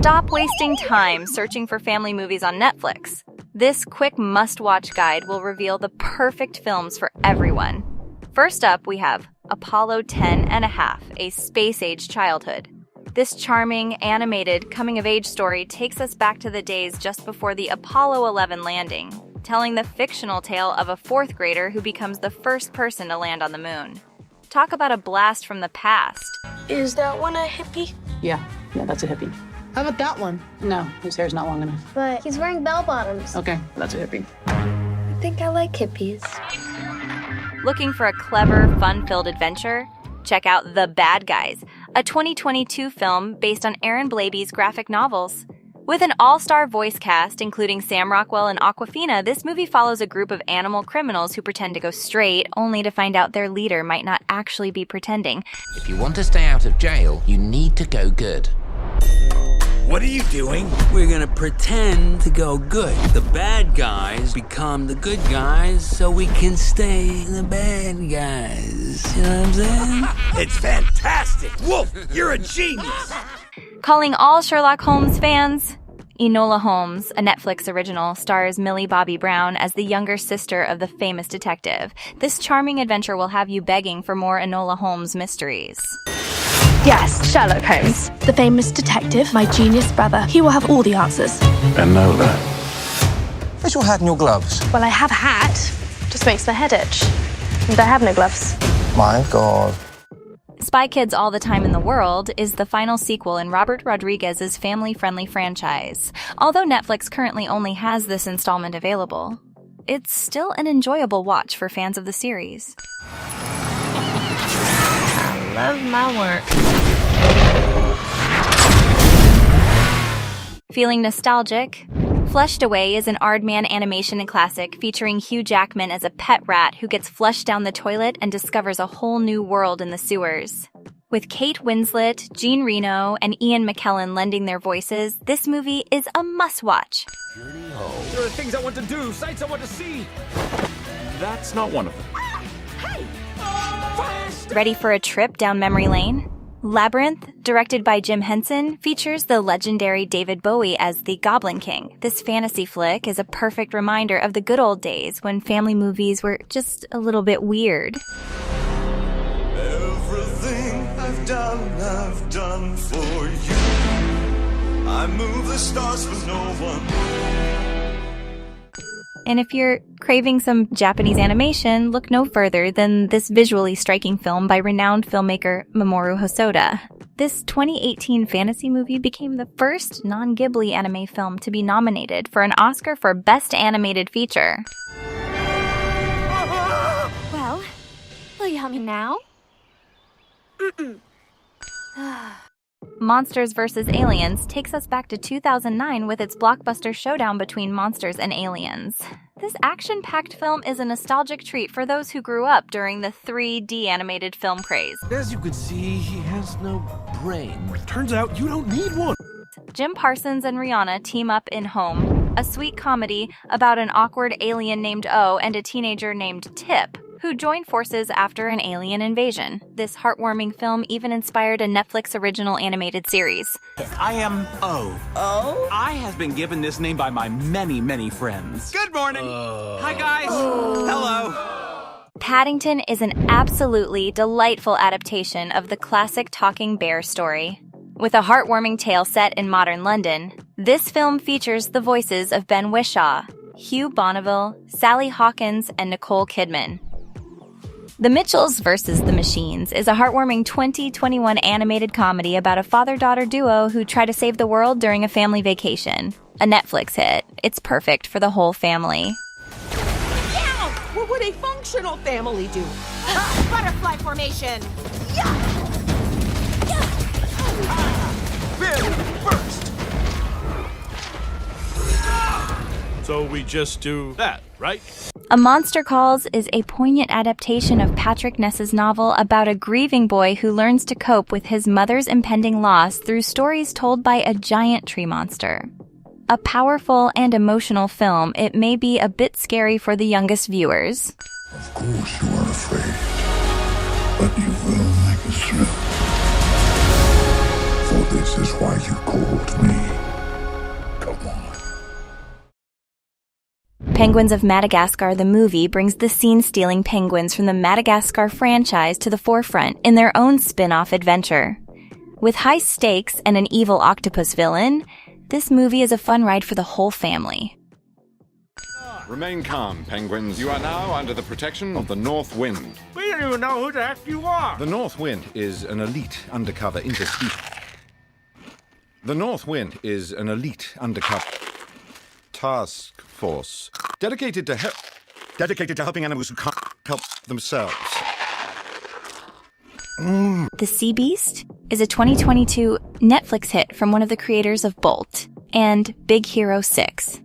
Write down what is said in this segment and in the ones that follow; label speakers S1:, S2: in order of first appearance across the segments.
S1: Stop wasting time searching for family movies on Netflix. This quick must-watch guide will reveal the perfect films for everyone. First up, we have Apollo 10 and a Half, a space-age childhood. This charming, animated, coming-of-age story takes us back to the days just before the Apollo 11 landing, telling the fictional tale of a fourth grader who becomes the first person to land on the moon. Talk about a blast from the past.
S2: Is that one a hippie?
S3: Yeah, that's a hippie.
S2: How about that one?
S3: No, his hair's not long enough.
S4: But he's wearing bell-bottoms.
S3: Okay, that's a hippie.
S2: I think I like hippies.
S1: Looking for a clever, fun-filled adventure? Check out The Bad Guys, a 2022 film based on Aaron Blabey's graphic novels. With an all-star voice cast, including Sam Rockwell and Awkwafina, this movie follows a group of animal criminals who pretend to go straight, only to find out their leader might not actually be pretending.
S5: If you want to stay out of jail, you need to go good.
S6: What are you doing? We're gonna pretend to go good. The bad guys become the good guys so we can stay the bad guys. You know what I'm saying?
S7: It's fantastic! Wolf, you're a genius!
S1: Calling all Sherlock Holmes fans, Enola Holmes, a Netflix original, stars Millie Bobby Brown as the younger sister of the famous detective. This charming adventure will have you begging for more Enola Holmes mysteries.
S8: Yes, Sherlock Holmes, the famous detective, my genius brother. He will have all the answers.
S9: Enola. Where's your hat and your gloves?
S8: Well, I have a hat. Just makes the head itch. And I have no gloves.
S9: My God.
S1: Spy Kids All the Time in the World is the final sequel in Robert Rodriguez's family-friendly franchise. Although Netflix currently only has this installment available, it's still an enjoyable watch for fans of the series.
S2: I love my work.
S1: Feeling nostalgic? Flushed Away is an Aardman animation classic featuring Hugh Jackman as a pet rat who gets flushed down the toilet and discovers a whole new world in the sewers. With Kate Winslet, Jean Reno, and Ian McKellen lending their voices, this movie is a must-watch.
S7: There are things I want to do, sights I want to see. That's not one of them.
S1: Ready for a trip down memory lane? Labyrinth, directed by Jim Henson, features the legendary David Bowie as the Goblin King. This fantasy flick is a perfect reminder of the good old days when family movies were just a little bit weird.
S10: Everything I've done for you. I move the stars for no one.
S1: And if you're craving some Japanese animation, look no further than this visually striking film by renowned filmmaker Mamoru Hosoda. This 2018 fantasy movie became the first non-Ghibli anime film to be nominated for an Oscar for Best Animated Feature.
S4: Well, will you help me now?
S1: Monsters vs. Aliens takes us back to 2009 with its blockbuster showdown between monsters and aliens. This action-packed film is a nostalgic treat for those who grew up during the 3D animated film craze.
S7: As you can see, he has no brain. Turns out you don't need one.
S1: Jim Parsons and Rihanna team up in Home, a sweet comedy about an awkward alien named O and a teenager named Tip, who join forces after an alien invasion. This heartwarming film even inspired a Netflix original animated series.
S6: I am O.
S2: Oh?
S6: I have been given this name by my many, many friends. Good morning. Hi, guys. Hello.
S1: Paddington is an absolutely delightful adaptation of the classic talking bear story. With a heartwarming tale set in modern London, this film features the voices of Ben Whishaw, Hugh Bonneville, Sally Hawkins, and Nicole Kidman. The Mitchells vs. the Machines is a heartwarming 2021 animated comedy about a father-daughter duo who try to save the world during a family vacation. A Netflix hit. It's perfect for the whole family.
S2: Yeah! What would a functional family do?
S4: Butterfly formation!
S7: First. So we just do that, right?
S1: A Monster Calls is a poignant adaptation of Patrick Ness's novel about a grieving boy who learns to cope with his mother's impending loss through stories told by a giant tree monster. A powerful and emotional film, it may be a bit scary for the youngest viewers.
S10: Of course you are afraid, but you will make us through. For this This is why you called me. Come on.
S1: Penguins of Madagascar, the movie, brings the scene-stealing penguins from the Madagascar franchise to the forefront in their own spin-off adventure. With high stakes and an evil octopus villain, this movie is a fun ride for the whole family.
S7: Remain calm, penguins. You are now under the protection of the North Wind.
S11: We don't even know who the heck you are.
S7: The North Wind is an elite undercover interspecies. The North Wind is an elite undercover task force dedicated to helping animals who can't help themselves.
S1: The Sea Beast is a 2022 Netflix hit from one of the creators of Bolt and Big Hero 6.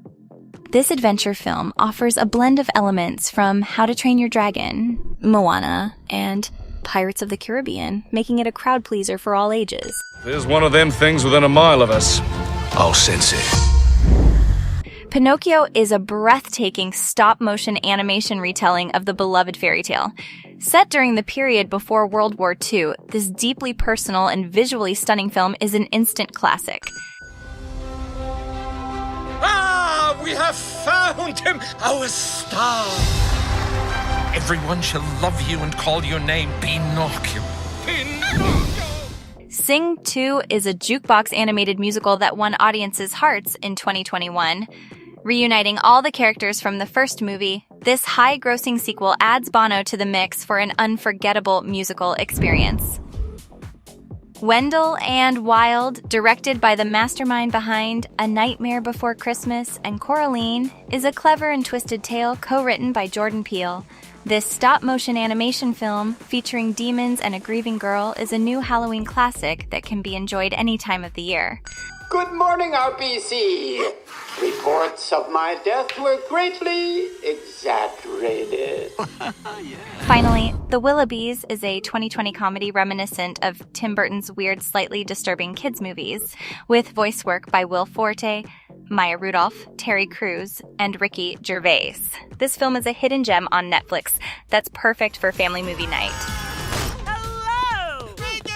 S1: This adventure film offers a blend of elements from How to Train Your Dragon, Moana, and Pirates of the Caribbean, making it a crowd pleaser for all ages.
S11: There's one of them things within a mile of us.
S9: I'll sense it.
S1: Pinocchio is a breathtaking stop-motion animation retelling of the beloved fairy tale. Set during the period before World War II, this deeply personal and visually stunning film is an instant classic.
S11: Ah, we have found him, our star.
S9: Everyone shall love you and call your name Pinocchio.
S1: Sing 2 is a jukebox animated musical that won audiences' hearts in 2021. Reuniting all the characters from the first movie, this high-grossing sequel adds Bono to the mix for an unforgettable musical experience. Wendell and Wild, directed by the mastermind behind A Nightmare Before Christmas and Coraline, is a clever and twisted tale co-written by Jordan Peele. This stop-motion animation film, featuring demons and a grieving girl, is a new Halloween classic that can be enjoyed any time of the year.
S12: Good morning, RBC. Reports of my death were greatly exaggerated.
S1: Finally, The Willoughbys is a 2020 comedy reminiscent of Tim Burton's weird, slightly disturbing kids' movies, with voice work by Will Forte, Maya Rudolph, Terry Crews, and Ricky Gervais. This film is a hidden gem on Netflix that's perfect for family movie night.
S2: Hello! Major!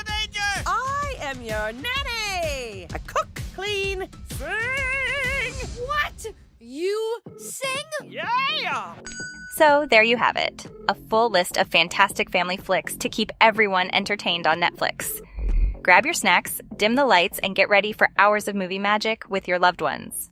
S2: I am your nanny! I cook, clean, sing!
S4: What? You sing?
S2: Yeah!
S1: So there you have it, a full list of fantastic family flicks to keep everyone entertained on Netflix. Grab your snacks, dim the lights, and get ready for hours of movie magic with your loved ones.